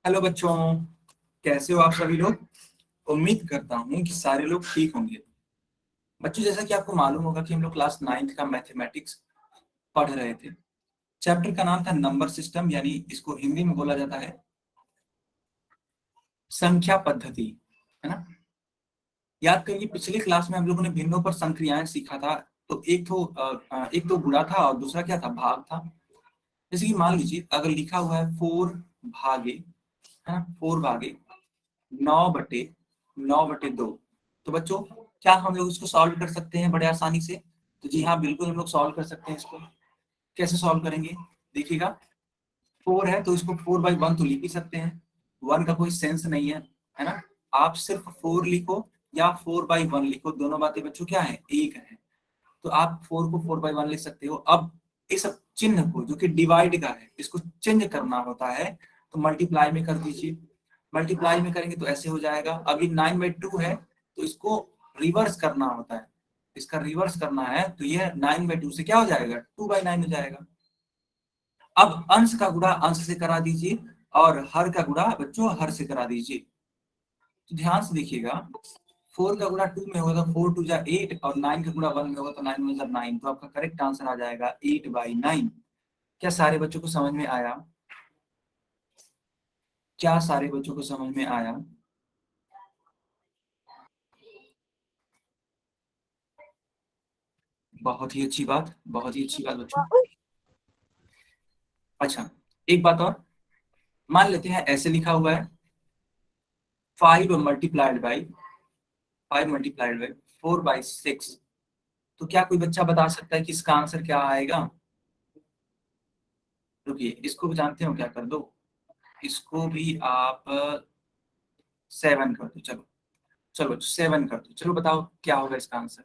Hello बच्चों, कैसे हो आप सभी लोग। उम्मीद करता हूँ कि सारे लोग ठीक होंगे। बच्चों, जैसा कि आपको मालूम होगा कि हम लोग क्लास 9th का मैथमेटिक्स पढ़ रहे थे। चैप्टर का नाम था नंबर सिस्टम, यानी इसको हिंदी में बोला जाता है संख्या पद्धति, है ना। याद करिए, पिछली क्लास में हम लोगों ने भिन्नों पर संक्रियाएं सीखा था। तो एक तो गुणा था और दूसरा क्या था, भाग था। जैसे कि मान लीजिए, अगर लिखा हुआ है 4 भागे, है ना, 4 भागे 9/9/2। तो बच्चों, क्या हम लोग इसको सॉल्व कर सकते हैं बड़े आसानी से? तो जी हाँ, बिल्कुल हम लोग सॉल्व कर सकते हैं इसको। कैसे सॉल्व करेंगे, देखिएगा। 4 है तो इसको 4/1 तो लिख ही सकते हैं। 1 का कोई सेंस नहीं है ना। आप सिर्फ 4 लिखो या 4/1 लिखो, दोनों बातें बच्चों क्या है, एक है। तो आप 4 को 4/1 लिख सकते हो। अब इस चिन्ह को, जो कि डिवाइड का है, इसको चेंज करना होता है तो मल्टीप्लाई में कर दीजिए। मल्टीप्लाई में करेंगे तो ऐसे हो जाएगा। अभी 9/2 है तो इसको रिवर्स करना होता है। इसका रिवर्स करना है तो ये 9/2 से क्या हो जाएगा, 2/9 हो जाएगा। अब अंश का गुणा अंश से करा दीजिए और हर का गुणा बच्चों हर से करा दीजिए। तो ध्यान से देखिएगा, 4 का गुणा 2 में होगा तो 4 2 8, और 9 का गुणा 1 में होगा तो 9 1 9। तो आपका करेक्ट आंसर आ जाएगा 8/9। क्या सारे बच्चों को समझ में आया? क्या सारे बच्चों को समझ में आया? बहुत ही अच्छी बात, बहुत ही अच्छी बात बच्चों। अच्छा, एक बात और। मान लेते हैं ऐसे लिखा हुआ है 5 मल्टीप्लाइड बाई 4/6। तो क्या कोई बच्चा बता सकता है कि इसका आंसर क्या आएगा? रुकिए, इसको भी जानते हो क्या, कर दो। इसको भी आप 7 कर दो। चलो चलो 7 कर दो। चलो बताओ क्या होगा इसका आंसर।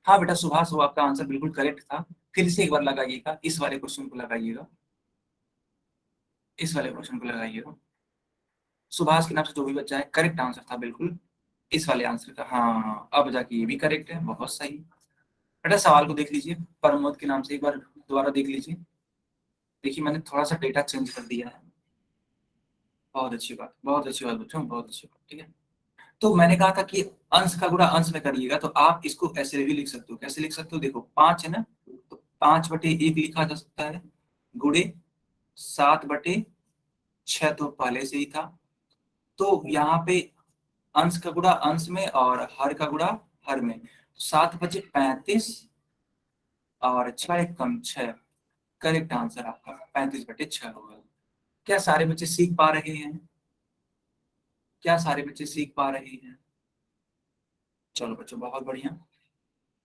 हाँ बेटा सुभाष, वो आपका आंसर बिल्कुल करेक्ट था। फिर से एक बार लगाइएगा, इस वाले क्वेश्चन को लगाइएगा, इस वाले क्वेश्चन को लगाइएगा। सुभाष के नाम से जो भी बच्चा है, करेक्ट आंसर था बिल्कुल इस वाले आंसर का। हाँ, अब जाके ये भी करेक्ट है, बहुत सही। बेटा सवाल को देख लीजिए, प्रमोद के नाम से एक बार दोबारा देख लीजिए। देखिए, मैंने थोड़ा सा डेटा चेंज कर दिया है। बहुत अच्छी बात, बहुत अच्छी बात बच्चों, बहुत अच्छी बात। ठीक है, तो मैंने कहा था कि अंश का गुणा अंश में करिएगा। तो आप इसको ऐसे भी लिख सकते हो। कैसे लिख सकते हो, देखो 5 है ना, तो 5/1 लिखा जा सकता है, गुणे 7/6। तो पहले से ही था। तो यहाँ पे अंश का गुणा अंश में और हर का गुणा हर में। 7×5 = 35 और 6 × 1 = 6। करेक्ट आंसर आपका 35/6 होगा। क्या सारे बच्चे सीख पा रहे हैं? क्या सारे बच्चे सीख पा रहे हैं? चलो बच्चों, बहुत बढ़िया।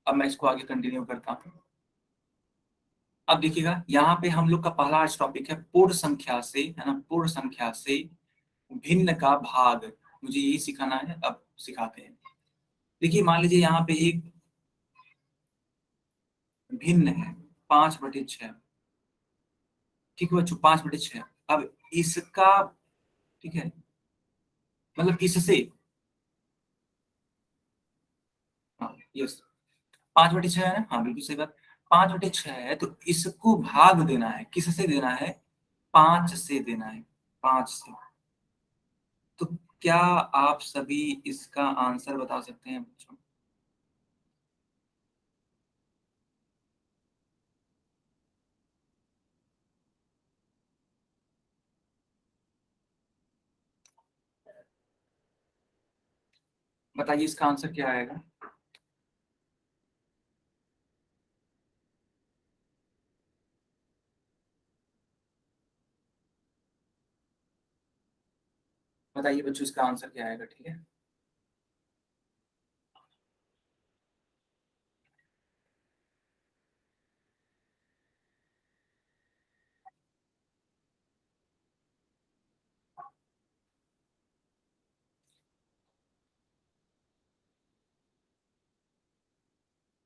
अब मैं इसको आगे कंटिन्यू करता हूँ। अब देखिएगा, यहाँ पे हम लोग का पहला आज टॉपिक है पूर्ण संख्या से, है ना, पूर्ण संख्या से भिन्न का भाग। मुझे यही सिखाना है, अब सिखाते हैं। देखिए, मान लीजिए यहाँ पे एक भिन्न है 5/6। ठीक है बच्चों, 5/6। अब इसका, ठीक है, मतलब इससे, हाँ यस, 5/6 है ना, हाँ बिल्कुल सही बात। 5/6 है तो इसको भाग देना है, किससे देना है, 5 से देना है, 5 से। तो क्या आप सभी इसका आंसर बता सकते हैं बच्चों? बताइए इसका आंसर क्या आएगा। बताइए बच्चों, इसका आंसर क्या आएगा, ठीक है।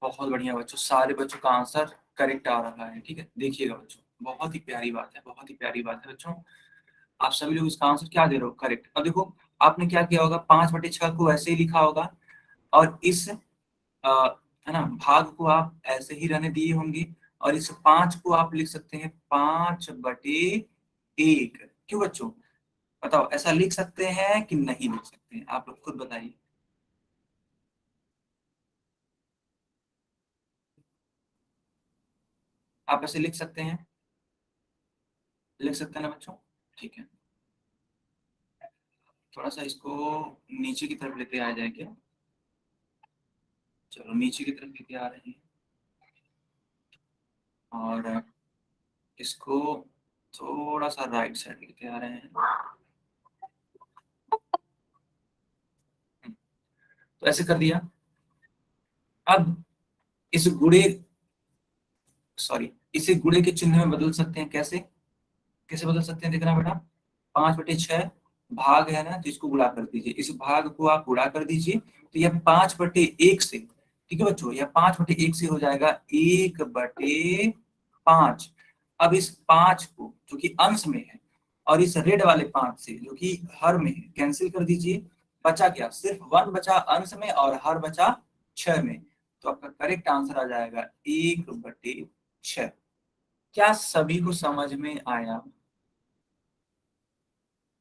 बहुत बढ़िया बच्चों, सारे बच्चों का आंसर करेक्ट आ रहा है। ठीक है, देखिएगा बच्चों, बहुत ही प्यारी बात है, बहुत ही प्यारी बात है बच्चों। आप सभी लोग इसका आंसर क्या दे रहे हो, करेक्ट। अब देखो, आपने क्या किया होगा, 5/6 को ऐसे ही लिखा होगा और इस है ना भाग को आप ऐसे ही रहने दिए होंगे। और इस 5 को आप लिख सकते हैं 5/1। क्यों बच्चों? बताओ ऐसा लिख सकते हैं कि नहीं लिख सकते हैं, आप लोग खुद बताइए। आप ऐसे लिख सकते हैं, लिख सकते हैं ना बच्चों? ठीक है, थोड़ा सा इसको नीचे की तरफ लेते आ जाए क्या? चलो नीचे की तरफ लेते आ रहे हैं, और इसको थोड़ा सा राइट साइड लेते आ रहे हैं। तो ऐसे कर दिया। अब इस गुणे, सॉरी, इसे गुणे के चिन्ह में बदल सकते हैं। कैसे, कैसे बदल सकते हैं देखना बेटा। 5/6 भाग है ना, तो इसको गुणा कर दीजिए, इस भाग को आप गुणा कर दीजिए, तो यह 5/1 से, ठीक है बच्चों, यह 5/1 से हो जाएगा 1/5। अब इस 5 को जो कि अंश में है, और इस रेड वाले 5 से जो कि हर में है, कैंसिल कर दीजिए। बचा क्या, सिर्फ 1 बचा अंश में और हर बचा 6 में। तो आपका करेक्ट आंसर आ जाएगा 1/6। क्या सभी को समझ में आया?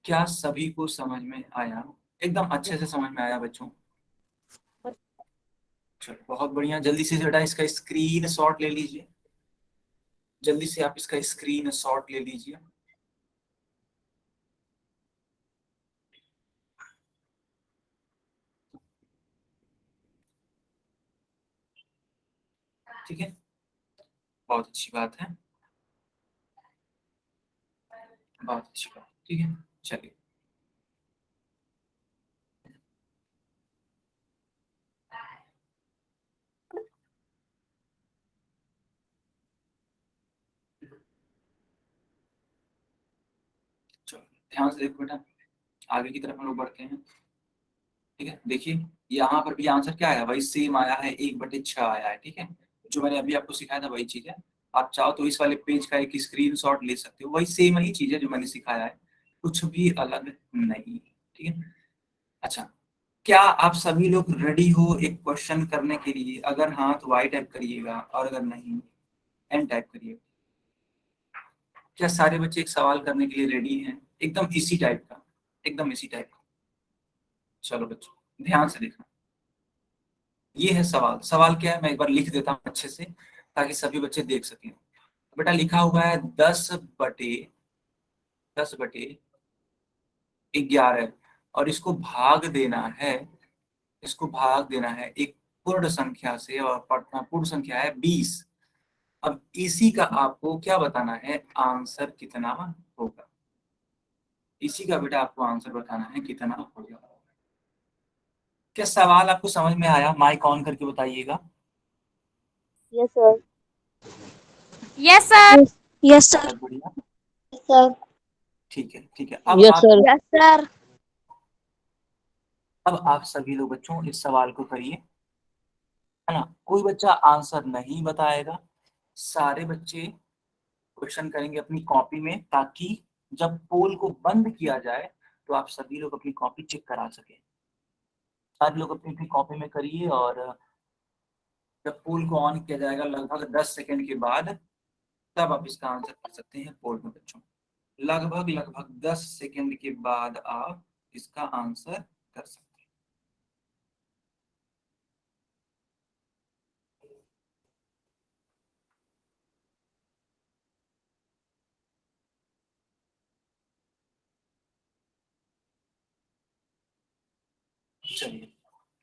क्या सभी को समझ में आया? एकदम अच्छे से समझ में आया बच्चों? चलो बहुत बढ़िया, जल्दी से बेटा इसका स्क्रीन शॉट ले लीजिए, जल्दी से आप इसका स्क्रीन शॉट ले लीजिए। ठीक है, बहुत अच्छी बात है, बहुत अच्छी बात, ठीक है। चलिए, चलो ध्यान से देखो बेटा, आगे की तरफ हम लोग बढ़ते हैं। ठीक है, देखिए यहाँ पर भी आंसर क्या आया, वही सेम आया है, 1/6 आया है। ठीक है, जो मैंने अभी आपको सिखाया था वही चीज है। आप चाहो तो इस वाले पेज का एक स्क्रीनशॉट ले सकते हो, वही सेम ही चीज है जो मैंने सिखाया है, कुछ भी अलग नहीं। ठीक है, अच्छा, क्या आप सभी लोग रेडी हो एक क्वेश्चन करने के लिए? अगर हाँ तो वाई टाइप करिएगा, और अगर नहीं एन टाइप करिएगा। क्या सारे बच्चे एक सवाल करने के लिए रेडी हैं, एकदम इसी टाइप का, एकदम इसी टाइप का? चलो बच्चों ध्यान से देखना, ये है सवाल। सवाल क्या है, मैं एक बार लिख देता हूँ अच्छे से ताकि सभी बच्चे देख सकें। बेटा लिखा हुआ है 10/11, और इसको भाग देना है, इसको भाग देना है एक पूर्ण संख्या से, और पूर्ण संख्या है 20। अब इसी का आपको क्या बताना है, आंसर कितना होगा? इसी का बेटा आपको आंसर बताना है कितना होगा। क्या सवाल आपको समझ में आया? माइक ऑन करके बताइएगा। Yes sir. Yes sir. Yes sir. बहुत बढ़िया, सर। ठीक है, ठीक है। Yes sir. Yes sir. अब आप सभी लोग बच्चों इस सवाल को करिए, है ना? कोई बच्चा आंसर नहीं बताएगा, सारे बच्चे क्वेश्चन करेंगे अपनी कॉपी में, ताकि जब पोल को बंद किया जाए तो आप सभी लोग अपनी कॉपी चेक करा सके। सारे लोग अपनी अपनी कॉपी में करिए, और जब पोल को ऑन किया जाएगा लगभग 10 सेकंड के बाद, तब आप इसका आंसर कर सकते हैं पोल में बच्चों। लगभग लगभग 10 सेकंड के बाद आप इसका आंसर कर सकते हैं। चलिए,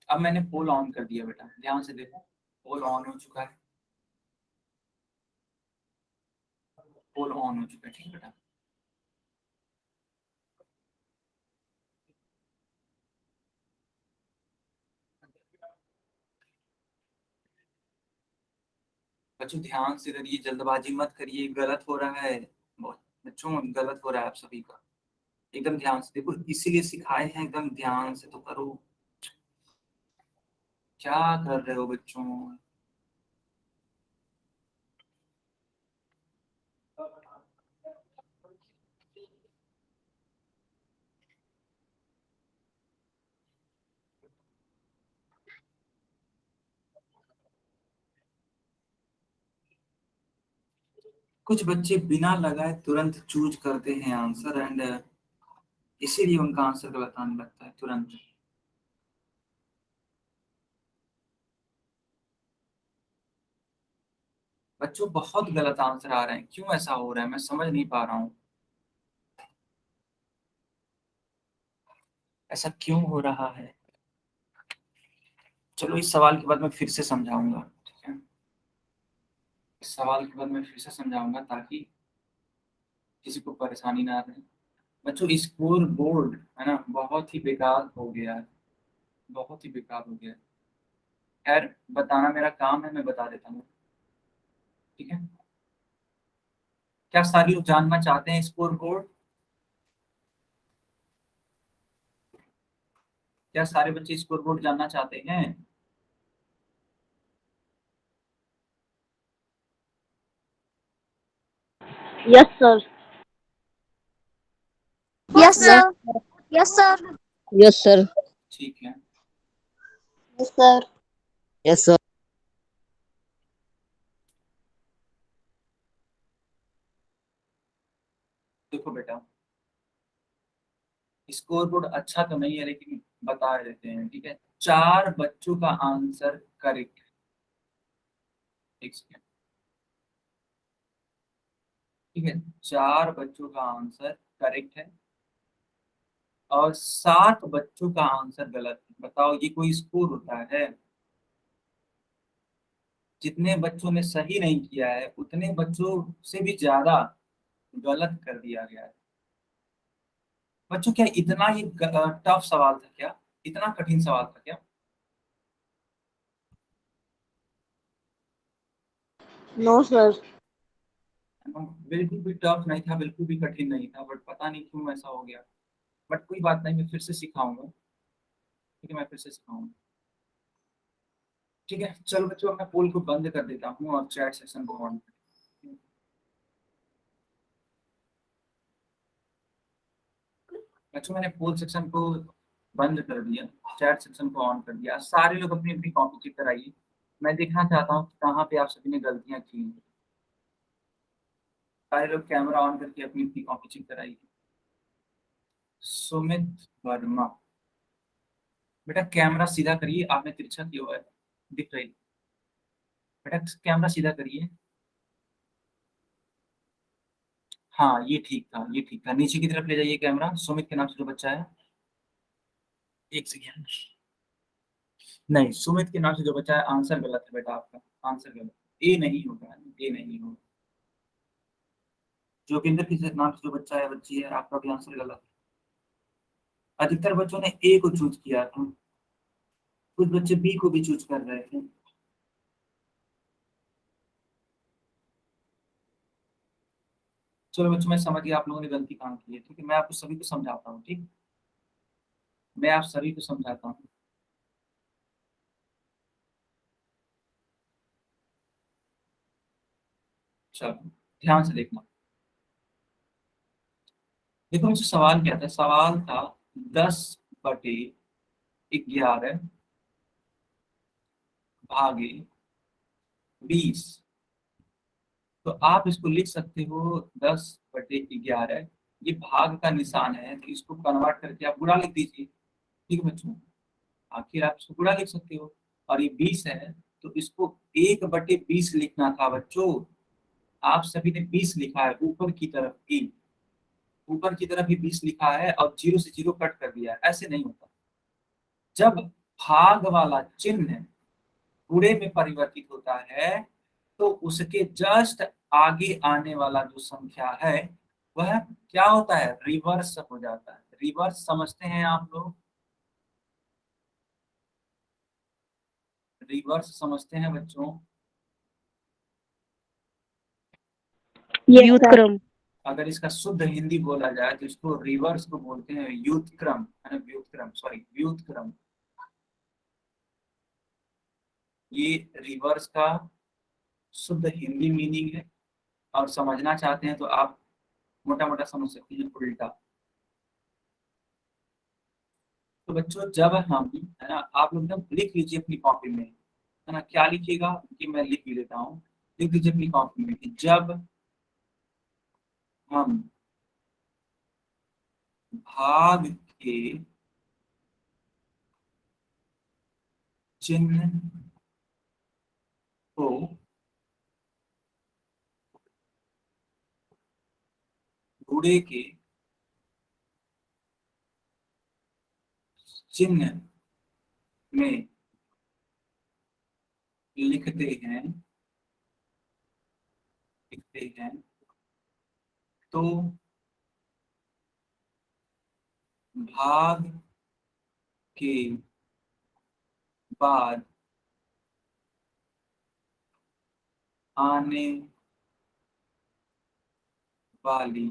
अब मैंने पोल ऑन कर दिया बेटा, ध्यान से देखो, पोल ऑन हो चुका है, पोल ऑन हो चुका है, ठीक है बेटा। बच्चों ध्यान से करिए, जल्दबाजी मत करिए, गलत हो रहा है बहुत बच्चों, गलत हो रहा है आप सभी का। एकदम ध्यान से देखो, इसीलिए सिखाए हैं, एकदम ध्यान से तो करो। क्या कर रहे हो बच्चों? कुछ बच्चे बिना लगाए तुरंत चूज करते हैं आंसर, एंड इसीलिए उनका आंसर गलत आने लगता है तुरंत। बच्चों बहुत गलत आंसर आ रहे हैं, क्यों ऐसा हो रहा है मैं समझ नहीं पा रहा हूँ, ऐसा क्यों हो रहा है। चलो इस सवाल के बाद मैं फिर से समझाऊंगा, ठीक है, इस सवाल के बाद मैं फिर से समझाऊंगा ताकि किसी को परेशानी ना रहे। बच्चों स्कोर बोर्ड है ना बहुत ही बेकार हो गया है, बहुत ही बेकार हो गया है। खैर बताना मेरा काम है, मैं बता देता हूँ, ठीक है। क्या सारी लोग जानना चाहते हैं स्कोर बोर्ड? क्या सारे बच्चे स्कोर बोर्ड जानना चाहते हैं? Yes, sir. Yes, sir. Yes, sir. Yes, sir. ठीक है, Yes, sir. Yes, sir. देखो बेटा स्कोर बोर्ड अच्छा तो नहीं है लेकिन बता देते हैं, ठीक है। 4 बच्चों का आंसर करेक्ट है, एक सेकेंड, ठीक है, 4 बच्चों का आंसर करेक्ट है और 7 बच्चों का आंसर गलत है। बताओ ये कोई स्कोर होता है? जितने बच्चों ने सही नहीं किया है उतने बच्चों से भी ज्यादा गलत कर दिया गया है। बच्चों क्या इतना ये टफ सवाल था क्या, इतना कठिन सवाल था क्या? No, sir. बिल्कुल भी टफ नहीं था, बिल्कुल भी कठिन नहीं था, बट पता नहीं क्यों ऐसा हो गया। बट कोई बात नहीं, मैं फिर से सिखाऊंगा, ठीक है, मैं फिर से सिखाऊंगा, ठीक है। चलो बच्चों अब मैं पोल को बंद कर देता हूँ और चैट सेक्शन को ऑन। बच्चों मैंने पोल सेक्शन को बंद कर दिया, चैट सेक्शन को ऑन कर दिया। सारे लोग अपनी अपनी कॉपी चेक कराइए, मैं देखना चाहता हूँ कि कहाँ पे आप सभी ने गलतियां की हैं। सारे लोग कैमरा ऑन करके अपनी अपनी कॉपी चेक कराइए। सुमित वर्मा, बेटा कैमरा सीधा करिए, आपने तिरछा किया हुआ है, दिख रही, बेटा कैमरा सीधा करिए। हाँ ये ठीक था, ये ठीक था, नीचे की तरफ ले जाइए कैमरा। सुमित के नाम से जो बच्चा है, एक सेकेंड, नहीं सुमित के नाम से जो बच्चा है आंसर गलत है बेटा, आपका आंसर गलत, ए नहीं होगा, ए नहीं होगा। जोगिंदर के नाम से जो बच्चा है बच्ची है, आपका भी आंसर गलत है। अधिकतर बच्चों ने ए को चूज किया था, कुछ बच्चे बी को भी चूज कर रहे थे। चलो बच्चों मैं समझ गया आप लोगों ने गलती कहाँ की है, ठीक है, मैं आपको सभी को समझाता हूँ, ठीक, मैं आप सभी को समझाता हूँ। चलो ध्यान से देखना, देखो मुझसे सवाल क्या था, सवाल था 10/11 भागे 20। तो आप इसको लिख सकते हो 10/11, ये भाग का निशान है तो इसको कन्वर्ट करके आप गुणा लिख दीजिए, ठीक है बच्चों, आखिर आप इसको गुणा लिख सकते हो। और ये 20 है तो इसको 1/20 लिखना था बच्चों, आप सभी ने 20 लिखा है ऊपर की तरफ ही, ऊपर की तरफ ही 20 लिखा है और 0 से 0 कट कर दिया है, ऐसे नहीं होता। जब भाग वाला चिन्ह गुणे में परिवर्तित होता है तो उसके जस्ट आगे आने वाला जो संख्या है वह क्या होता है, रिवर्स हो जाता है। रिवर्स समझते हैं आप लोग, रिवर्स समझते हैं बच्चों? Yes, Youth sir. क्रम। अगर इसका शुद्ध हिंदी बोला जाए तो इसको रिवर्स को बोलते हैं युत क्रम, है ना, व्युत क्रम, सॉरी व्युत क्रम। ये रिवर्स का शुद्ध हिंदी मीनिंग है, और समझना चाहते हैं तो आप मोटा मोटा समझ सकते हैं उल्टा। तो बच्चों जब हम, है ना, आप लोग एकदम लिख लीजिए अपनी कॉपी में, है ना, क्या लिखिएगा कि मैं लिख भी लेता हूँ, लिख दीजिए अपनी कॉपी में कि जब हम भाग के चिन्ह को बूढ़े के चिन्ह में लिखते हैं तो भाग के बाद आने वाली,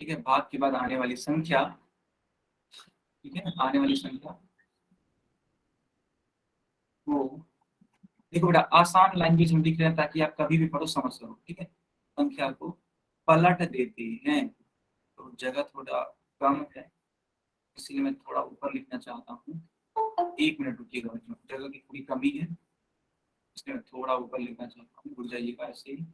ठीक है, भाग के बाद आने वाली संख्या, ठीक है, आने वाली संख्या वो, देखो बेटा आसान लैंग्वेज में लिख रहे हैं ताकि आप कभी भी पढ़ो समझ सको, ठीक है। संख्या को पलट देते हैं, तो जगह थोड़ा कम है इसलिए मैं थोड़ा ऊपर लिखना चाहता हूँ। 1 मिनट रुकिएगा बच्चों, जगह की थोड़ी कमी है इसलिए मैं थोड़ा ऊपर लिखना चाहता हूँ, रुक जाइएगा ऐसे ही।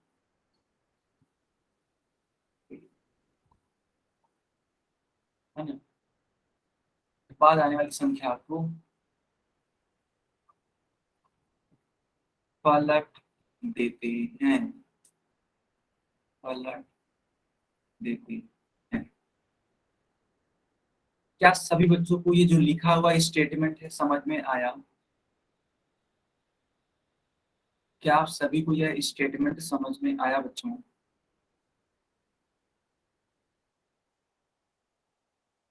है ना, बाद आने वाली संख्या को पलट देते हैं, पलट देते हैं। क्या सभी बच्चों को ये जो लिखा हुआ स्टेटमेंट है समझ में आया? क्या आप सभी को यह स्टेटमेंट समझ में आया बच्चों?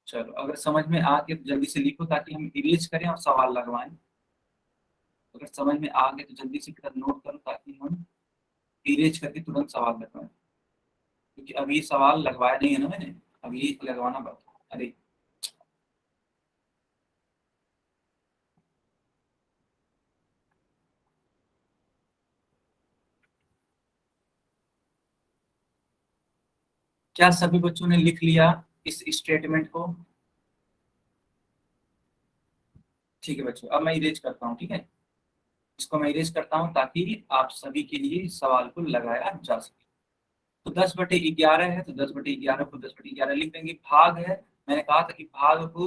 चलो अगर समझ में आ गया तो जल्दी से लिखो ताकि हम इरेज करें और सवाल लगवाएं। अगर समझ में आ गया तो जल्दी से नोट करो ताकि हम इरेज करके तुरंत सवाल लगवाएं, क्योंकि अभी सवाल लगवाया नहीं है ना मैंने, अभी लगवाना बाकी। अरे क्या सभी बच्चों ने लिख लिया इस स्टेटमेंट को? ठीक है बच्चों, अब मैं इरेज करता हूँ, ठीक है, इसको मैं इरेज करता हूँ ताकि आप सभी के लिए सवाल को लगाया जा सके। तो 10/11 है तो 10/11 को 10/11 लिख देंगे। भाग है, मैंने कहा था कि भाग को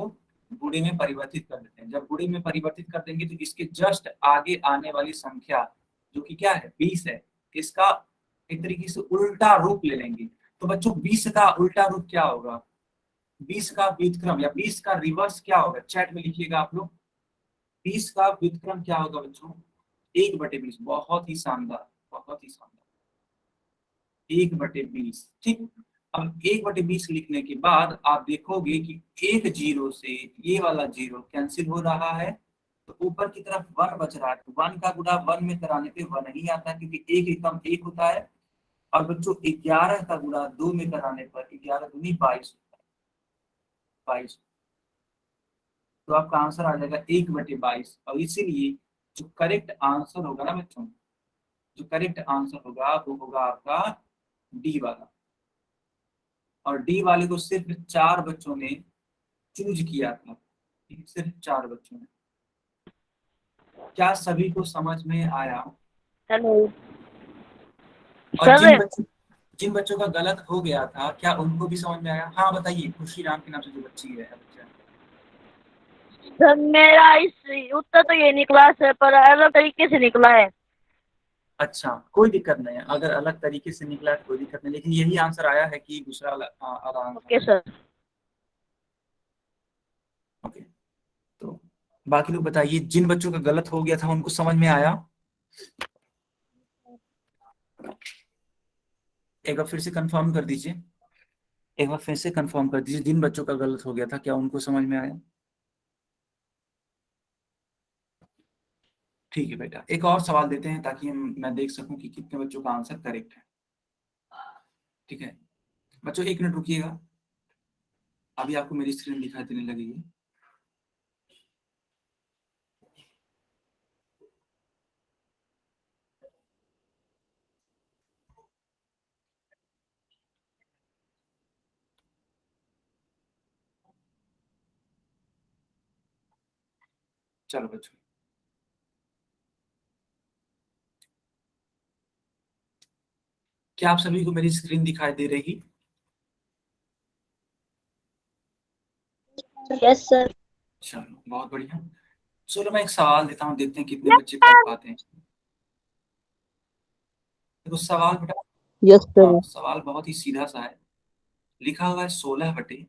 गुणे में परिवर्तित कर देते हैं। जब गुणे में परिवर्तित कर देंगे तो इसके जस्ट आगे आने वाली संख्या जो कि क्या है 20 है, इसका एक तरीके से उल्टा रूप ले लेंगे। तो बच्चों 20 का उल्टा रूप क्या होगा? 20 का व्युत्क्रम या 20 का रिवर्स क्या होगा? चैट में लिखिएगा आप लोग। 20 का व्युत्क्रम क्या होगा बच्चों? 1/20। बहुत ही शानदार, बहुत ही शानदार, 1/20। ठीक, अब 1/20 लिखने के बाद आप देखोगे कि एक जीरो से ये वाला जीरो कैंसिल हो रहा है, तो ऊपर की तरफ 1 बच रहा है। तो 1 का गुणा 1 में कराने पे 1 ही आता है, क्योंकि एक एकम 1 होता है। और बच्चों 11 का गुणा 2 में कराने पर 11 दूनी 22 होता है, 22। तो आपका आंसर आ जाएगा 1/22। और इसीलिए जो करेक्ट आंसर होगा ना बच्चों, जो करेक्ट आंसर होगा वो होगा आपका डी वाला। और डी वाले को सिर्फ 4 बच्चों ने चूज किया था, सिर्फ 4 बच्चों ने। क्या सभी को समझ में आया? हेलो और सर। जिन बच्चों का गलत हो गया था क्या उनको भी समझ में आया? हाँ बताइए, खुशी राम के नाम से जो बच्ची है बच्चा। सर मेरा इस उत्तर तो ये निकला सर, पर अलग तरीके से निकला है। अच्छा कोई दिक्कत नहीं है, अगर अलग तरीके से निकला है तो कोई दिक्कत नहीं, लेकिन यही आंसर आया है कि दूसरा अलग आंसर ओके है। सर। ओके, तो बाकी लोग बताइए, जिन बच्चों का गलत हो गया था उनको समझ में आया? एक बार फिर से कंफर्म कर दीजिए, एक बार फिर से कंफर्म कर दीजिए, जिन बच्चों का गलत हो गया था क्या उनको समझ में आया? ठीक है बेटा, एक और सवाल देते हैं ताकि मैं देख सकूं कि कितने बच्चों का आंसर करेक्ट है। ठीक है बच्चों, 1 मिनट रुकिएगा, अभी आपको मेरी स्क्रीन दिखाई देने लगेगी। चलो बच्चों, क्या आप सभी को मेरी स्क्रीन दिखाई दे रही? Yes sir. चलो बहुत बढ़िया। चलो मैं एक सवाल देता हूँ, देखते हैं कितने बच्चे कर पाते हैं। देखो सवाल बेटा, यस सर। हाँ सवाल बहुत ही सीधा सा है। लिखा हुआ है 16/,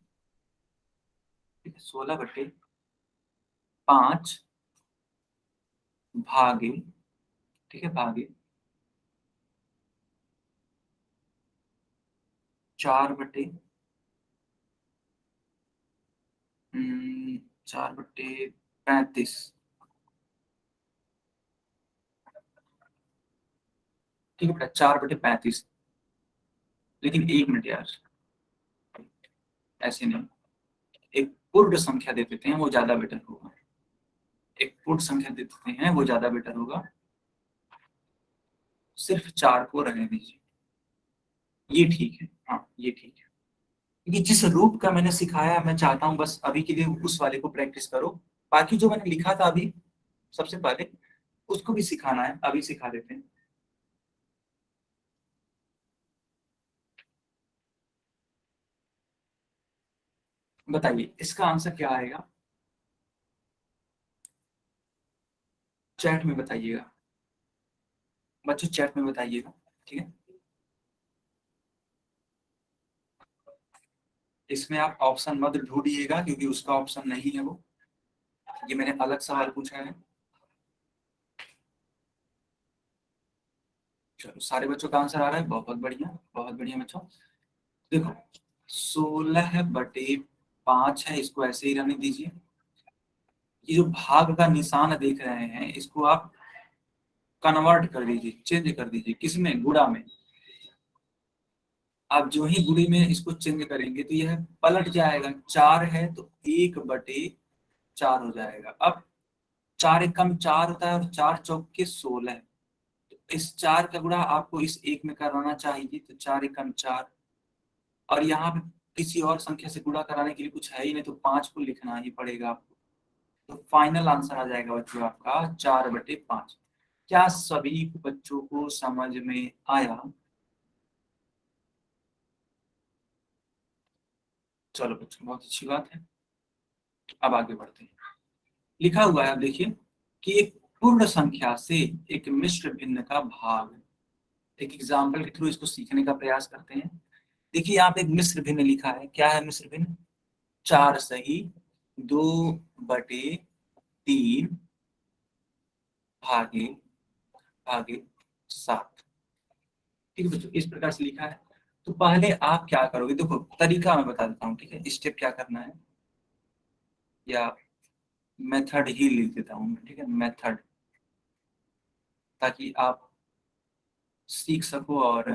16/5 भागे, ठीक है, भागे 4/35। ठीक है बेटा, 4/35। लेकिन 1 मिनट यार, ऐसे नहीं, एक पूर्ण संख्या दे देते हैं, वो ज्यादा बेटर होगा। एक पूर्ण संख्या दे देते हैं, वो ज्यादा बेटर होगा। सिर्फ 4 को रहने दीजिए, ये ठीक है, हाँ ये ठीक है। क्योंकि जिस रूप का मैंने सिखाया, मैं चाहता हूँ बस अभी के लिए उस वाले को प्रैक्टिस करो। बाकी जो मैंने लिखा था अभी सबसे पहले, उसको भी सिखाना है, अभी सिखा देते हैं। बताइए इसका आंसर क्या आएगा, चैट में बताइएगा बच्चों, चैट में बताइएगा, ठीक है। इसमें आप ऑप्शन मत ढूंढिएगा, क्योंकि उसका ऑप्शन नहीं है वो, ये मैंने अलग सवाल पूछा है। चलो सारे बच्चों का आंसर आ रहा है, बहुत बढ़िया, बहुत बढ़िया बच्चों। देखो 16/5 है, इसको ऐसे ही रहने दीजिए। ये जो भाग का निशान देख रहे हैं, इसको आप कन्वर्ट कर दीजिए, चेंज कर दीजिए, किसमें, गुणा में। आप जो ही गुणे में इसको चेंज करेंगे तो यह पलट जाएगा। 4 है तो 1/4 हो जाएगा। अब 4 एकम 4 होता है, और 4 चौके 16। इस 4 का गुणा आपको इस 1 में कराना चाहिए, तो 4 एकम 4। और यहाँ पे किसी और संख्या से गुणा कराने के लिए कुछ है ही नहीं, तो 5 को लिखना ही पड़ेगा आपको। तो फाइनल आंसर आ जाएगा बच्चों आपका 4/5। क्या सभी बच्चों को समझ में आया? चलो बच्चों बहुत अच्छी बात है, अब आगे बढ़ते हैं। लिखा हुआ है, अब देखिए कि एक पूर्ण संख्या से एक मिश्र भिन्न का भाग। एक एग्जाम्पल के थ्रू इसको सीखने का प्रयास करते हैं। देखिए यहाँ पे एक मिश्र भिन्न लिखा है, क्या है मिश्र भिन्न? 4/2 भागे भागे 7। ठीक है बच्चों, इस प्रकार से लिखा है। तो पहले आप क्या करोगे, देखो तरीका मैं बता देता हूँ, ठीक है, स्टेप क्या करना है, या मेथड ही लिख देता हूँ, ठीक है, मेथड, ताकि आप सीख सको और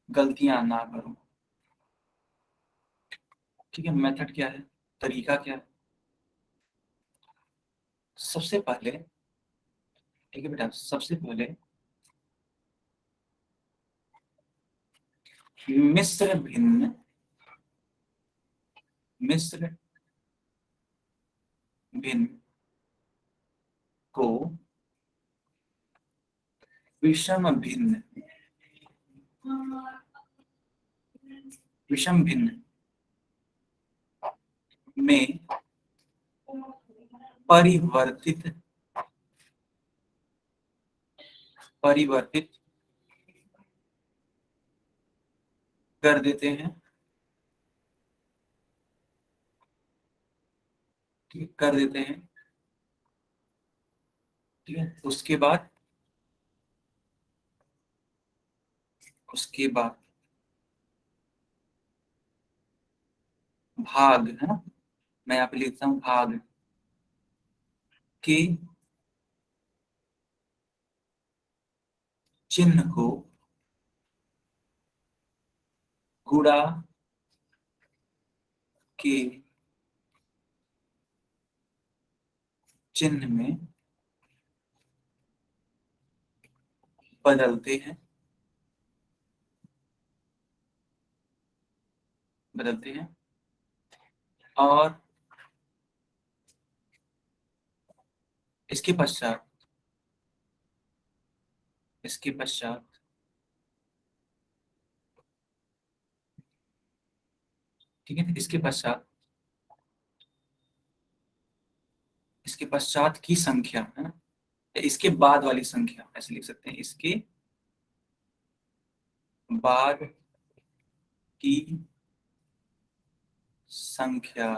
गलतियां ना करो। ठीक है, मेथड क्या है, तरीका क्या है? सबसे पहले, ठीक है बेटा, सबसे पहले मिश्र भिन्न, मिश्र भिन्न को विषम भिन्न, विषम भिन्न में परिवर्तित, परिवर्तित कर देते हैं। ठीक है, कर देते हैं। ठीक है, उसके बाद, उसके बाद भाग है ना, मैं यहाँ पे लिखता हूँ भाग के चिन्ह को गुणा के चिन्ह में बदलते हैं, बदलते हैं। और इसके पश्चात, इसके पश्चात ठीक है, इसके पश्चात इसके पश्चात की संख्या है ना, इसके बाद वाली संख्या ऐसे लिख सकते हैं, इसके बाद की संख्या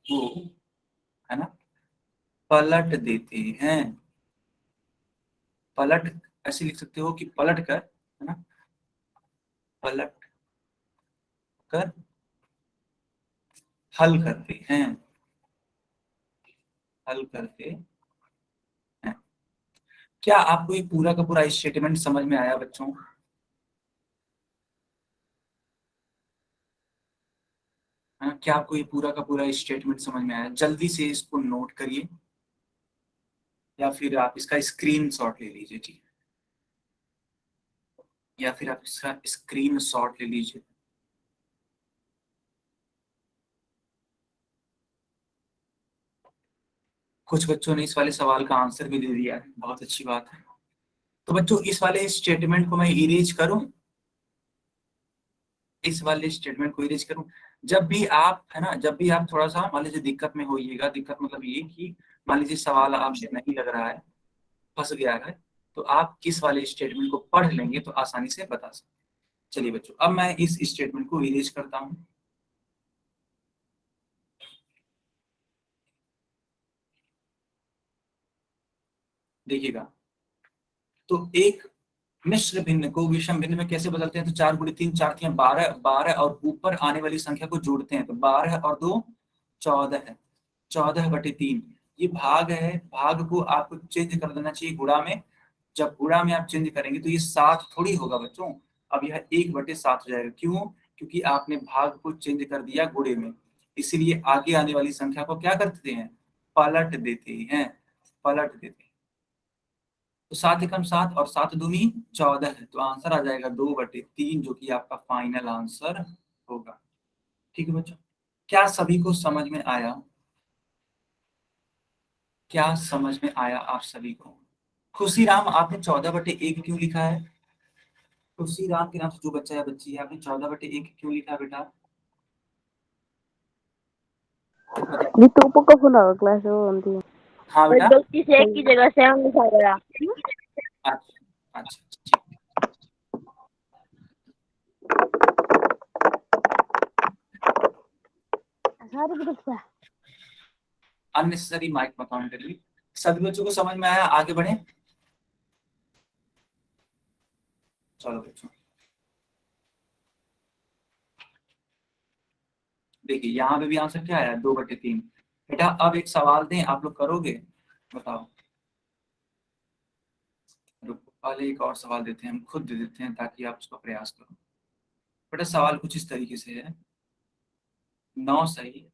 को है ना पलट देते हैं। पलट ऐसे लिख सकते हो कि पलट कर है ना, पलट कर हल करते हैं, हल करते हैं। क्या आपको ये पूरा का पूरा स्टेटमेंट समझ में आया बच्चों? हाँ, क्या आपको ये पूरा का पूरा स्टेटमेंट समझ में आया? जल्दी से इसको नोट करिए या फिर आप इसका स्क्रीनशॉट ले लीजिए, ठीक है, या फिर आप इसका स्क्रीनशॉट ले लीजिए। कुछ बच्चों ने इस वाले सवाल का आंसर भी दे दिया है, बहुत अच्छी बात है। तो बच्चों इस वाले स्टेटमेंट को मैं इरेज करूं, इस वाले स्टेटमेंट को इरेज करूं। जब भी आप है ना, जब भी आप थोड़ा सा मान लीजिए दिक्कत में होइएगा, दिक्कत मतलब ये कि मान लीजिए सवाल आपसे नहीं लग रहा है, फंस गया है, तो आप इस वाले स्टेटमेंट को पढ़ लेंगे तो आसानी से बता सकते। चलिए बच्चों, अब मैं इस स्टेटमेंट को इरेज करता हूं। देखिएगा, तो एक मिश्र भिन्न को विषम भिन्न में कैसे बदलते हैं? तो 4 गुणे 3 4 3 12, 12 और ऊपर आने वाली संख्या को जोड़ते हैं, तो 12 और 2 14 है, 14/3। ये भाग है, भाग को आपको चेंज कर देना चाहिए गुणा में। जब गुणा में आप चेंज करेंगे तो ये 7 थोड़ी होगा बच्चों, अब यह 1/7 हो जाएगा। क्यों? क्योंकि आपने भाग को चेंज कर दिया गुणे में, इसीलिए आगे आने वाली संख्या को क्या करते हैं? पलट देते हैं, पलट देते हैं। तो 7 एकम 7 और 7 दूनी 14 है, तो आंसर आ जाएगा 2/3, जो कि आपका फाइनल आंसर होगा। ठीक है बच्चों, क्या सभी को समझ में आया? क्या समझ में आया आप सभी को? खुशीराम, आपने 14/1 क्यों लिखा है? खुशीराम के नाम से जो बच्चा है बच्ची है, आपने 14/1 क्यों लिखा बेटा? Dito po ka po na klase ko unti. हाँ और बेटा, गलती से एक की जगह 7 लिखा गया। अच्छा अच्छा ठीक। Sorry po sa. Unnecessary mic मत ऑन करिए। सभी बच्चों को समझ में आया? आगे बढ़े। चलो बच्चों, देखिए यहाँ पे भी आंसर क्या आया? 2/3। बेटा अब एक सवाल दें, आप लोग करोगे? बताओ। रुको, पहले एक और सवाल देते हैं, हम खुद दे देते हैं ताकि आप उसका प्रयास करो। बेटा सवाल कुछ इस तरीके से है, 9 सही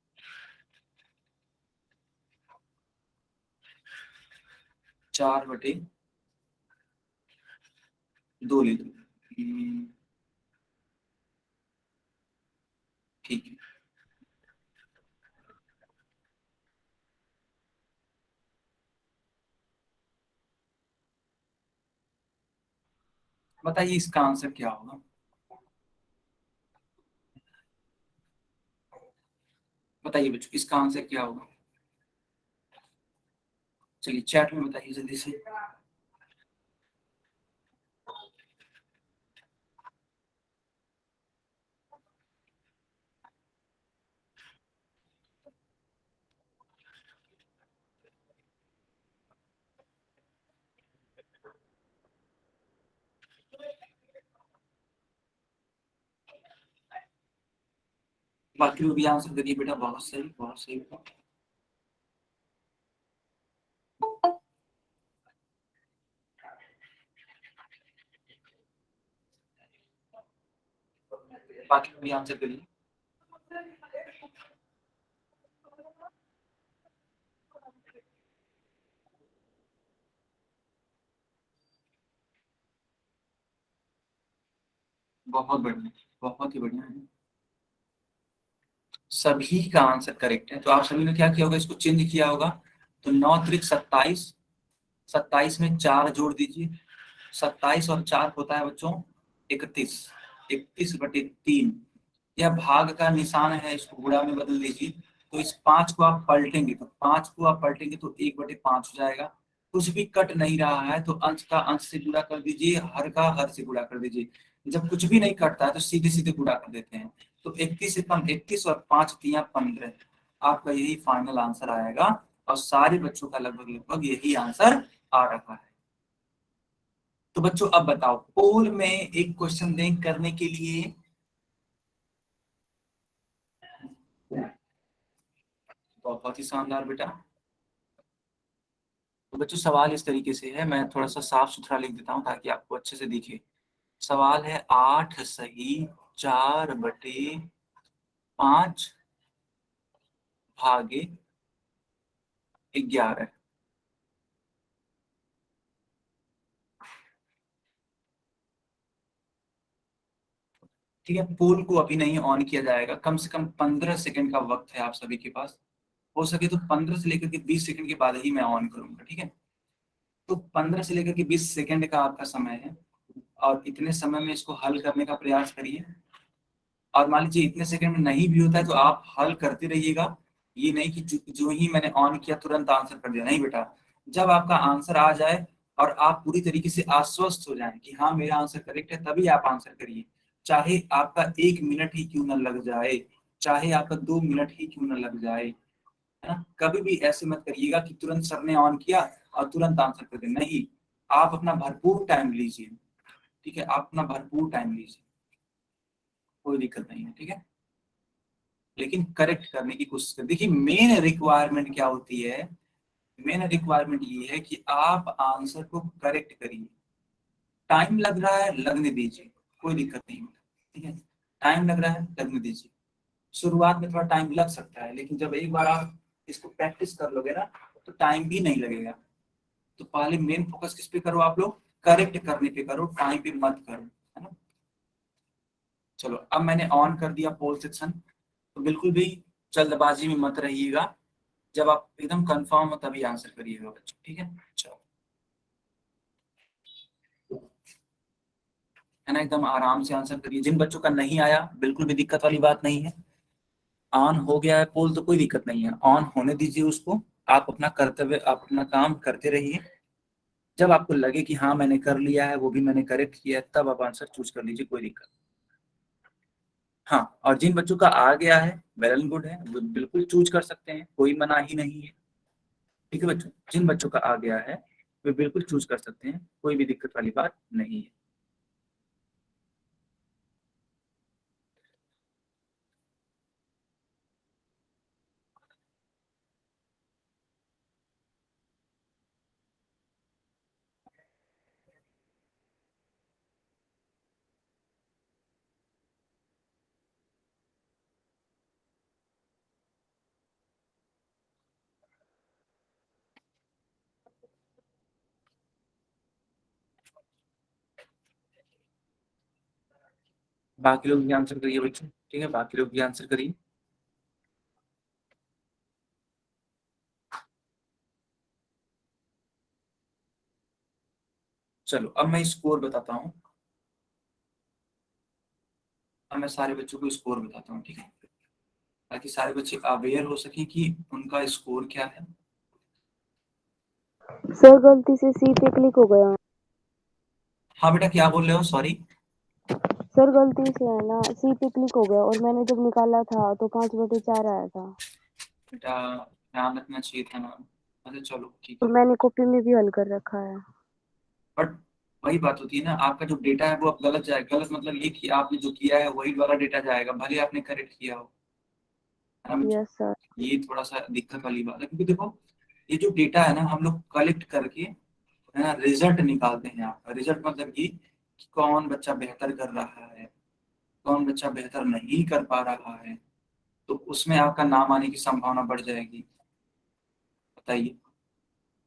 4/2 ले लो। ठीक है, बताइए इसका आंसर क्या होगा? बताइए बच्चों, इसका आंसर क्या होगा? चलिए चैट में बताइए जल्दी से। बाकी लोग भी आंसर करिए बेटा, बहुत सही बहुत सही। बाकी लोग भी आंसर करिए। बहुत बढ़िया, बहुत ही बढ़िया है, सभी का आंसर करेक्ट है। तो आप सभी ने क्या किया होगा? इसको चेंज किया होगा। तो 9 त्रिक 27, 27 में 4 जोड़ दीजिए, 27 और 4 होता है बच्चों 31, 31/3। यह भाग का निशान है, इसको गुणा में बदल दीजिए। तो इस 5 को आप पलटेंगे, तो 5 को आप पलटेंगे तो 1/5 हो जाएगा। कुछ भी कट नहीं रहा है तो अंश का अंश से गुणा कर दीजिए, हर का हर से गुणा कर दीजिए। जब कुछ भी नहीं कटता है तो सीधे सीधे गुणा कर देते हैं। तो 31 से 31 और 5 तिया 15, आपका यही फाइनल आंसर आएगा। और सारे बच्चों का लगभग लगभग यही आंसर आ रहा है। तो बच्चों अब बताओ, पोल में एक क्वेश्चन दें करने के लिए। बहुत ही शानदार बेटा। तो बच्चों सवाल इस तरीके से है, मैं थोड़ा सा साफ सुथरा लिख देता हूँ ताकि आपको अच्छे से दिखे। सवाल है 8 सही 4/5 भागे 11। ठीक है, पोल को अभी नहीं ऑन किया जाएगा, कम से कम 15 सेकंड का वक्त है आप सभी के पास। हो सके तो 15 से लेकर के 20 सेकंड के बाद ही मैं ऑन करूंगा, ठीक है। तो 15 से लेकर के 20 सेकंड का आपका समय है, और इतने समय में इसको हल करने का प्रयास करिए। और मान लीजिए इतने सेकंड में नहीं भी होता है तो आप हल करते रहिएगा। ये नहीं कि जो ही मैंने ऑन किया तुरंत आंसर कर दिया, नहीं बेटा। जब आपका आंसर आ जाए और आप पूरी तरीके से आश्वस्त हो जाएं कि हाँ मेरा आंसर करेक्ट है, तभी आप आंसर करिए। चाहे आपका 1 मिनट ही क्यों न लग जाए, चाहे आपका 2 मिनट ही क्यों न लग जाए, है ना। कभी भी ऐसे मत करिएगा कि तुरंत सर ने ऑन किया और तुरंत आंसर कर दे, नहीं। आप अपना भरपूर टाइम लीजिए, ठीक है, आप अपना भरपूर टाइम लीजिए, कोई दिक्कत नहीं है, ठीक है। लेकिन करेक्ट करने की कोशिश कर। देखिए मेन रिक्वायरमेंट क्या होती है, मेन रिक्वायरमेंट ये है कि आप आंसर को करेक्ट करिए। टाइम लग रहा है लगने दीजिए, कोई दिक्कत नहीं, ठीक है। टाइम लग रहा है लगने दीजिए। शुरुआत में थोड़ा टाइम लग सकता है, लेकिन जब एक बार आप इसको प्रैक्टिस कर लोगे ना तो टाइम भी नहीं लगेगा। तो पहले मेन फोकस किस पे करो आप लोग, करेक्ट करने पे करो, टाइम पे मत करो, है ना। चलो अब मैंने ऑन कर दिया पोल सेक्शन, तो बिल्कुल भी जल्दबाजी में मत रहिएगा। जब आप एकदम कंफर्म हो तभी आंसर करिएगा बच्चों, ठीक है। चलो, है ना, एकदम आराम से आंसर करिए। जिन बच्चों का नहीं आया बिल्कुल भी दिक्कत वाली बात नहीं है। ऑन हो गया है पोल तो कोई दिक्कत नहीं है, ऑन होने दीजिए उसको। आप अपना कर्तव्य, आप अपना काम करते रहिए। जब आपको लगे कि हाँ मैंने कर लिया है, वो भी मैंने करेक्ट किया है, तब आप आंसर चूज कर लीजिए, कोई दिक्कत। हाँ, और जिन बच्चों का आ गया है वेल एंड गुड है, वो बिल्कुल चूज कर सकते हैं, कोई मना ही नहीं है, ठीक है बच्चों। जिन बच्चों का आ गया है वे बिल्कुल चूज कर सकते हैं, कोई भी दिक्कत वाली बात नहीं है। बाकी लोग भी आंसर करिए बच्चों, ठीक है, बाकी लोग भी आंसर करिए। चलो अब मैं स्कोर बताता हूँ, अब मैं सारे बच्चों को स्कोर बताता हूँ, ठीक है, ताकि सारे बच्चे अवेयर हो सके कि उनका स्कोर क्या है। सर गलती से सी पे क्लिक हो गया। हाँ बेटा क्या बोल रहे हो, सॉरी। सर गलती से है ना सी पे क्लिक हो गया, और मैंने जब निकाला था तो 5/4 आया था। बेटा ध्यान रखना चाहिए था ना। अच्छा चलो ठीक और है। मैंने कॉपी में भी हल कर रखा है। बट वही बात होती है ना, आपका जो डेटा है वो अब गलत जाएगा। गलत मतलब ये कि आपने जो किया है वही वाला डेटा जाएगा, भले आपने करेक्ट किया हो, है ना बच्चों। Yes sir. ये थोड़ा सा दिक्कत वाली बात है, क्योंकि देखो ये जो डेटा है ना हम लोग कलेक्ट करके, है ना, रिजल्ट निकालते हैं। आपका रिजल्ट मतलब ये कि कौन बच्चा बेहतर कर रहा है, कौन बच्चा बेहतर नहीं कर पा रहा है, तो उसमें आपका नाम आने की संभावना बढ़ जाएगी, बताइए।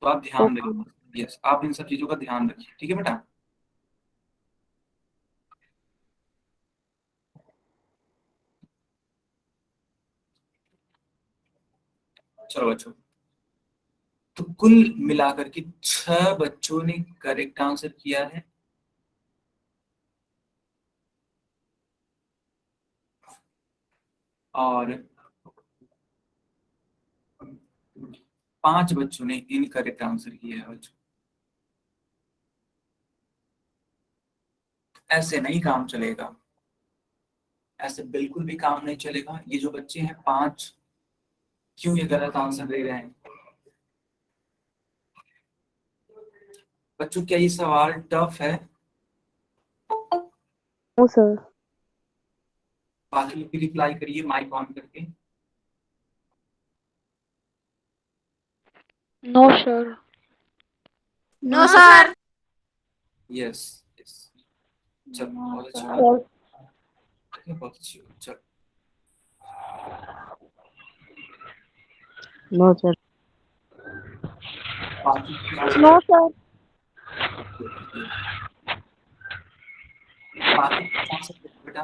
तो आप ध्यान ओके। रखिए, यस आप इन सब चीजों का ध्यान रखिए, ठीक है बेटा। चलो बच्चों, तो कुल मिलाकर के 6 बच्चों ने करेक्ट आंसर किया है, और 5 बच्चों ने इनकरेक्ट आंसर किया है बच्चों। ऐसे नहीं काम चलेगा, ऐसे बिल्कुल भी काम नहीं चलेगा। ये जो बच्चे हैं 5, क्यों ये गलत आंसर दे रहे हैं बच्चों? क्या ये सवाल टफ है? No sir. बाकी लोग भी रिप्लाई करिए माइक ऑन करके। No sir. No, sir. Yes yes, चलो बहुत अच्छी बात सर। है, बहुत अच्छी बात। चलो नो सर। बाकी नो सर। बाकी कौन सा बेटा?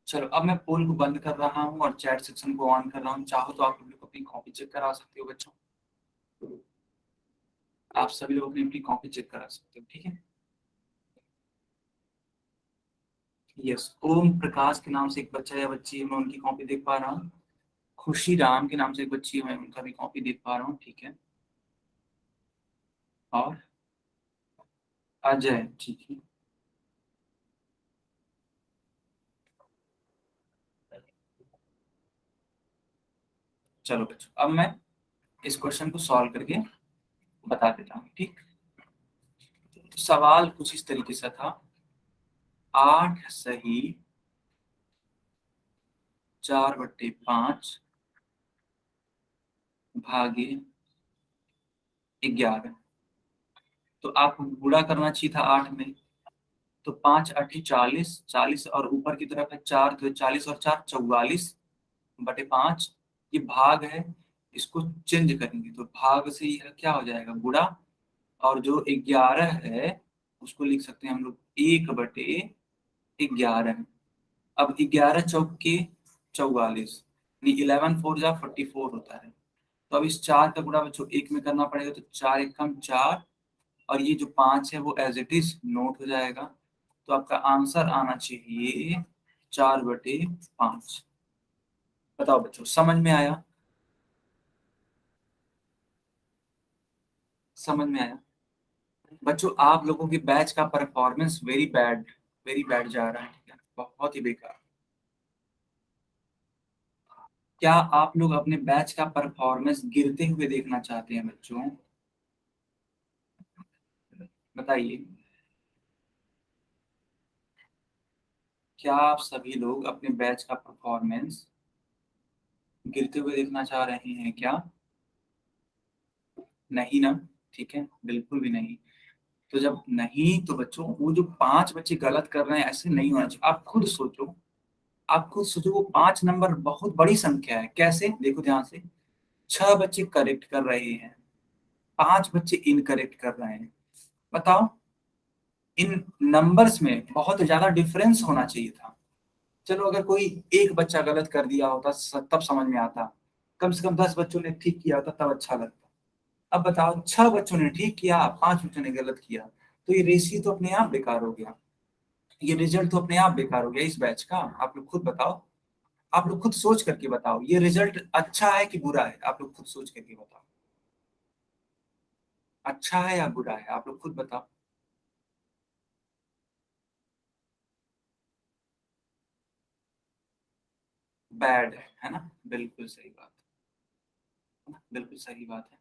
चलो अब मैं पोल को बंद कर रहा हूँ और चैट सेक्शन को ऑन कर रहा हूँ। चाहो तो आप लोग अपनी कॉपी चेक करा सकते हो बच्चों, आप सभी लोग अपनी कॉपी चेक करा सकते हो, ठीक है। यस, ओम प्रकाश के नाम से एक बच्चा या बच्ची है, मैं उनकी कॉपी देख पा रहा हूँ। खुशी राम के नाम से एक बच्ची है, मैं उनका भी कॉपी देख पा रहा हूँ, ठीक है। और अजय, ठीक है। चलो बच्चों अब मैं इस क्वेश्चन को सॉल्व करके बता देता हूँ, ठीक। तो सवाल कुछ इस तरीके से था, 8 सही 4/5 भागे 11। तो आपको गुणा करना चाहिए था 8 में, तो 5 8 40, 40 और ऊपर की तरफ है 4, तो 40 और 4 44/5। ये भाग है, इसको चेंज करेंगे तो भाग से यह क्या हो जाएगा, गुणा। और जो 11 है उसको लिख सकते हैं हम लोग 1/11। अब 11 चौके 44, 11 4 जा 44 होता है। तो अब इस 4 का गुणा बच्चों 1 में करना पड़ेगा, तो 4 1 कम 4, और ये जो 5 है वो एज इट इज नोट हो जाएगा। तो आपका आंसर आना चाहिए 4/5। बताओ बच्चों, समझ में आया? समझ में आया बच्चों? आप लोगों की बैच का परफॉर्मेंस वेरी बैड जा रहा है, ठीक है? बहुत ही बेकार। क्या आप लोग अपने बैच का परफॉर्मेंस गिरते हुए देखना चाहते हैं बच्चों? बताइए, क्या आप सभी लोग अपने बैच का परफॉर्मेंस गिरते हुए देखना चाह रहे हैं क्या? नहीं ना, ठीक है, बिल्कुल भी नहीं। तो जब नहीं, तो बच्चों वो जो 5 बच्चे गलत कर रहे हैं, ऐसे नहीं होना चाहिए। आप खुद सोचो, आप खुद सोचो, वो 5 नंबर बहुत बड़ी संख्या है। कैसे? देखो ध्यान से, 6 बच्चे करेक्ट कर रहे हैं, 5 बच्चे इनकरेक्ट कर रहे हैं। बताओ, इन नंबर्स में बहुत ज्यादा डिफरेंस होना चाहिए था। चलो अगर कोई एक बच्चा गलत कर दिया होता तब समझ में आता, कम से कम 10 बच्चों ने ठीक किया होता तब अच्छा लगता। अब बताओ, 6 बच्चों ने ठीक किया, 5 बच्चों ने गलत किया, तो ये रेशियो तो अपने आप बेकार हो गया, ये रिजल्ट तो अपने आप बेकार हो गया इस बैच का। आप लोग खुद बताओ, आप लोग खुद सोच करके बताओ, ये रिजल्ट अच्छा है कि बुरा है? आप लोग खुद सोच करके बताओ, अच्छा है या बुरा है? आप लोग खुद बताओ। बैड है ना? बिल्कुल सही बात है ना? बिल्कुल सही बात है।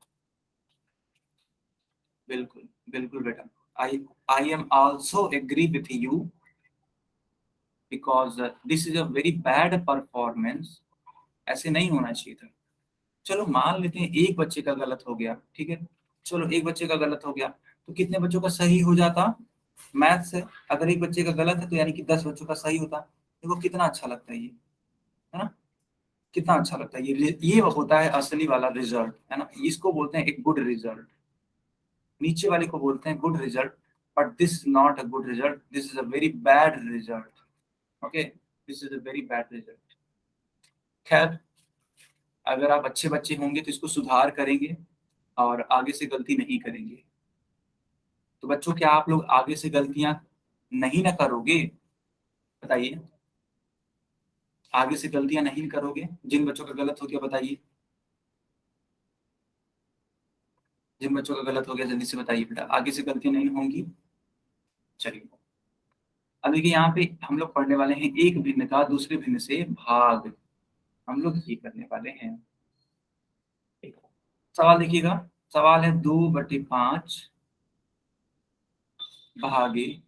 बिल्कुल बिल्कुल बेटा, I I am also agree with you, because this is a very bad performance. ऐसे नहीं होना चाहिए था। चलो मान लेते हैं एक बच्चे का गलत हो गया, ठीक है। चलो एक बच्चे का गलत हो गया, तो कितने बच्चों का सही हो जाता? मैथ से अगर एक बच्चे का गलत है तो यानी कि 10 बच्चों का सही होता। देखो कितना अच्छा लगता है ये, है ना? कितना अच्छा लगता है ये होता है असली वाला रिजल्ट, है ना? इसको बोलते हैं एक गुड रिजल्ट। नीचे वाले को बोलते हैं good result, but this is not a good result, this is a very bad result. Okay, this is a very bad result. खैर, अगर आप अच्छे बच्चे होंगे तो इसको सुधार करेंगे और आगे से गलती नहीं करेंगे। तो बच्चों, क्या आप लोग आगे से गलतियां नहीं ना करोगे? बताइए, आगे से गलतियां नहीं करोगे? जिन बच्चों का गलत हो गया बताइए, जिन बच्चों का गलत हो गया जल्दी से बताइए बेटा, आगे से गलतियां नहीं होंगी। चलिए, अब देखिए यहाँ पे हम लोग पढ़ने वाले हैं एक भिन्न का दूसरे भिन्न से भाग, हम लोग ये करने वाले हैं। सवाल देखिएगा, सवाल है 2/5 भागे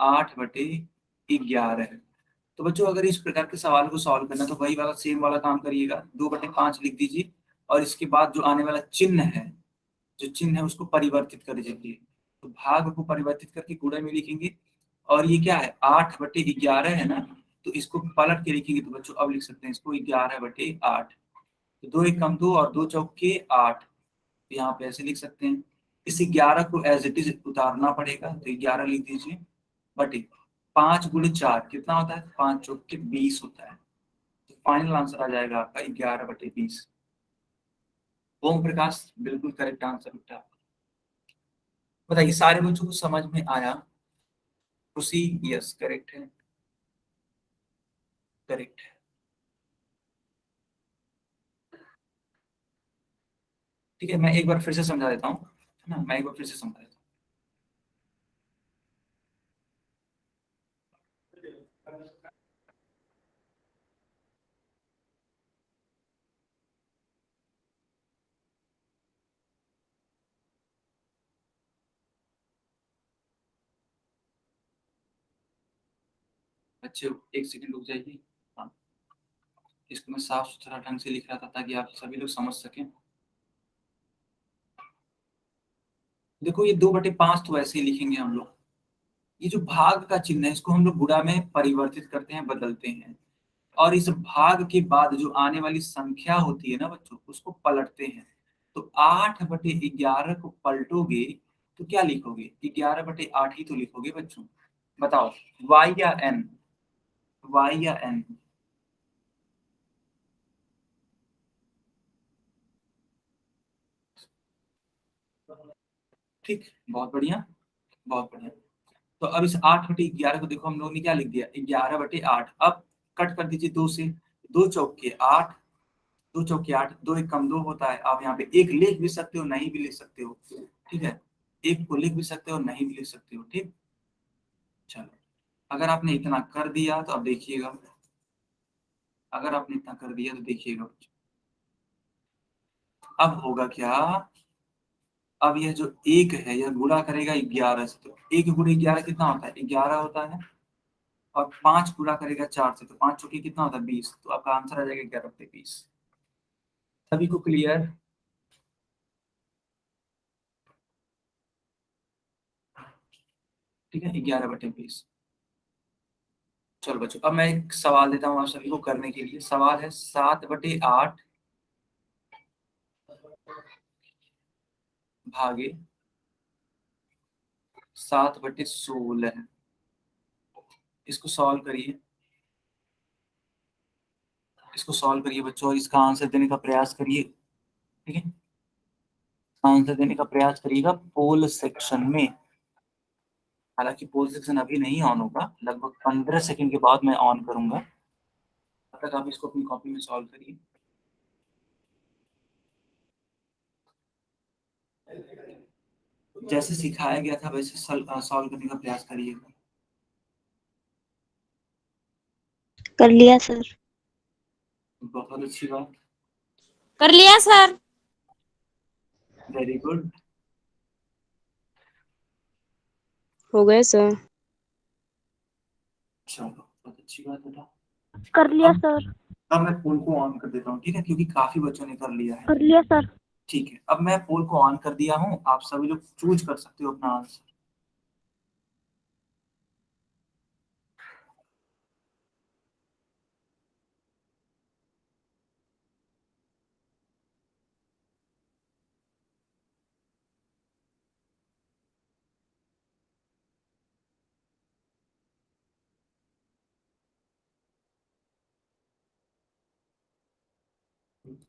8/11। तो बच्चों अगर इस प्रकार के सवाल को सॉल्व करना तो वही वाला सेम वाला काम करिएगा, 2/5 लिख दीजिए और इसके बाद जो आने वाला चिन्ह है, जो चिन्ह है उसको परिवर्तित कर दीजिए। तो भाग को परिवर्तित करके गुणा में लिखेंगे, और ये क्या है 8/11 है ना, तो इसको पलट के लिखेंगे तो बच्चों अब लिख सकते हैं इसको 11/8। तो 2 एक कम 2 और 2 चौके 8, तो यहाँ पे ऐसे लिख सकते हैं। इस 11 को एज इट इज उतारना पड़ेगा, तो 11 लिख दीजिए बटे 5 × 4 कितना होता है, 5 चौके 20 होता है। तो फाइनल आंसर आ जाएगा आपका 11/20। ओम प्रकाश बिल्कुल करेक्ट आंसर बेटा। बताइए सारे बच्चों को समझ में आया? खुशी यस करेक्ट है, करेक्ट है। ठीक है, मैं एक बार फिर से समझा देता हूँ, है ना, मैं एक बार फिर से समझा देता हूँ। अच्छे, एक सेकंड रुक जाइए। हाँ, इसको मैं साफ सुथरा ढंग से लिख रहा था ताकि आप सभी लोग समझ सकें। देखो ये 2/5 तो ऐसे ही लिखेंगे हम लोग। ये जो भाग का चिन्ह है इसको हम लोग गुणा में परिवर्तित करते हैं, बदलते हैं, और इस भाग के बाद जो आने वाली संख्या होती है ना बच्चों, उसको पलटते हैं। तो 8/11 को पलटोगे तो क्या लिखोगे, 11/8 ही तो लिखोगे बच्चों। बताओ, y या n, y या n? ठीक, बहुत बढ़िया, बहुत बढ़िया। तो अब इस 8/11 को देखो हम लोगों ने क्या लिख दिया, 11/8। अब कट कर दीजिए 2 से, 2 चौके 8, 2 चौके 8, 2 एक कम 2 होता है। आप यहाँ पे एक लिख भी सकते हो, नहीं भी लिख सकते हो, ठीक है, एक को लिख भी सकते हो, नहीं भी लिख सकते हो, ठीक। चलो, अगर आपने इतना कर दिया तो अब देखिएगा, अगर आपने इतना कर दिया तो देखिएगा अब होगा क्या। अब यह जो एक है यह गुणा करेगा 11 से, तो 1 × 11 कितना होता है, 11 होता है। और 5 गुणा करेगा 4 से, तो 5 चौके कितना होता है 20, तो आपका आंसर आ जाएगा 11/20। सभी को क्लियर? ठीक है, 11/20। चलो बच्चों, अब मैं एक सवाल देता हूँ आप सभी को करने के लिए। सवाल है 7/8 भागे 7/16। इसको सॉल्व करिए, इसको सॉल्व करिए बच्चों, और इसका आंसर देने का प्रयास करिए। ठीक है, आंसर देने का प्रयास करिएगा पोल सेक्शन में। हालांकि पोल सेक्शन अभी नहीं ऑन होगा, लगभग 15 सेकंड के बाद मैं ऑन करूंगा। तब तक आप इसको अपनी कॉपी में सॉल्व करिए। जैसे सिखाया गया था वैसे सॉल्व करने का प्रयास करिएगा। कर लिया सर। बहुत अच्छी बात, कर लिया सर। Very good. हो गए सर। चलो, बहुत अच्छी बात बेटा। कर लिया अब सर। अब मैं पोल को ऑन कर देता हूँ, ठीक है, क्योंकि काफी बच्चों ने कर लिया है। कर लिया सर। ठीक है, अब मैं पोल को ऑन कर दिया हूँ, आप सभी लोग चूज कर सकते हो अपना आंसर।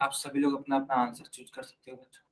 आप सभी लोग अपना अपना आंसर चूज कर सकते हो बच्चों।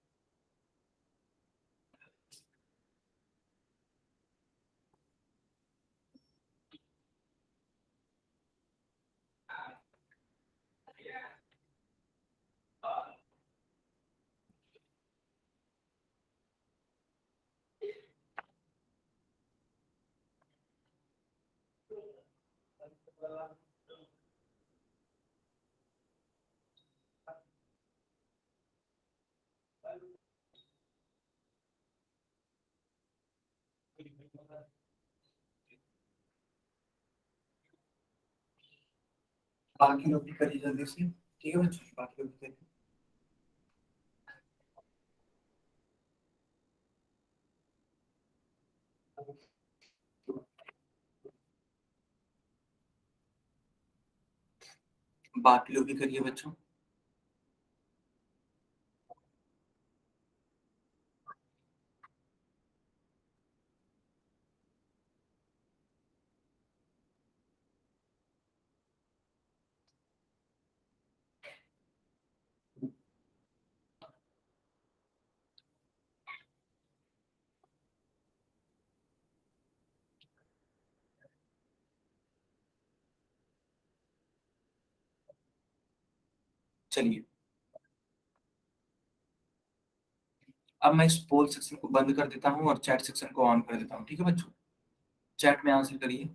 बाकी लोग भी करिए जल्दी से, ठीक है बच्चों, बाकी लोग भी करिए। बाकी लोग भी करिए बच्चों। चलिए, अब मैं इस पोल सेक्शन को बंद कर देता हूँ और चैट सेक्शन को ऑन कर देता हूँ, ठीक है बच्चों। चैट में आंसर करिए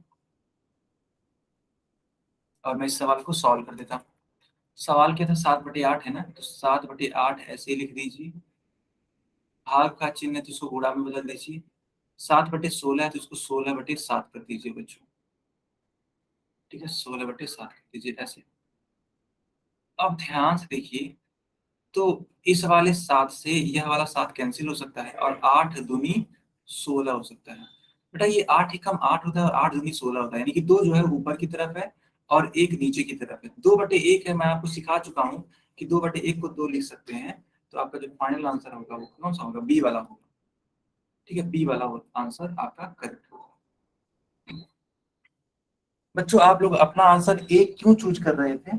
और मैं इस सवाल को सॉल्व कर देता हूँ। सवाल क्या था, 7/8 है ना, तो 7/8 ऐसे लिख दीजिए। भाग का चिन्ह है तो इसको गुणा में बदल दीजिए। 7/16 है तो इसको 16/7 कर दीजिए बच्चों, ठीक है, 16/7 कर दीजिए ऐसे। अब ध्यान से देखिए, तो इस वाले 7 से यह वाला 7 कैंसिल हो सकता है और 8 दूनी 16 हो सकता है। बेटा ये 8 एकम 8 होता है और 8 दूनी 16 होता है, यानी कि 2 जो है ऊपर की तरफ है और 1 नीचे की तरफ है। 2/1 है, मैं आपको सिखा चुका हूँ कि 2/1 को 2 लिख सकते हैं। तो आपका जो फाइनल आंसर होगा वो कौन सा होगा, बी वाला होगा, ठीक है, बी वाला आंसर आपका करेक्ट होगा। बच्चों आप लोग अपना आंसर ए क्यों चूज कर रहे थे?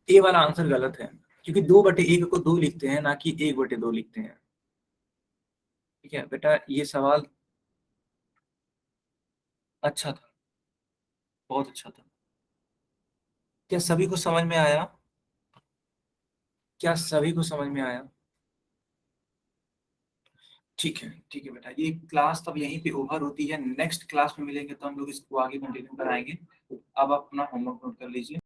ए वाला आंसर गलत है, क्योंकि 2/1 को 2 लिखते हैं, ना कि 1/2 लिखते हैं। ठीक है बेटा, ये सवाल अच्छा था, बहुत अच्छा था। क्या सभी को समझ में आया? क्या सभी को समझ में आया? ठीक है बेटा, ये क्लास तब यहीं पे ओवर होती है। नेक्स्ट क्लास में मिलेंगे तो हम लोग इसको आगे कंटिन्यू कराएंगे। अब आप अपना होमवर्क नोट कर लीजिए।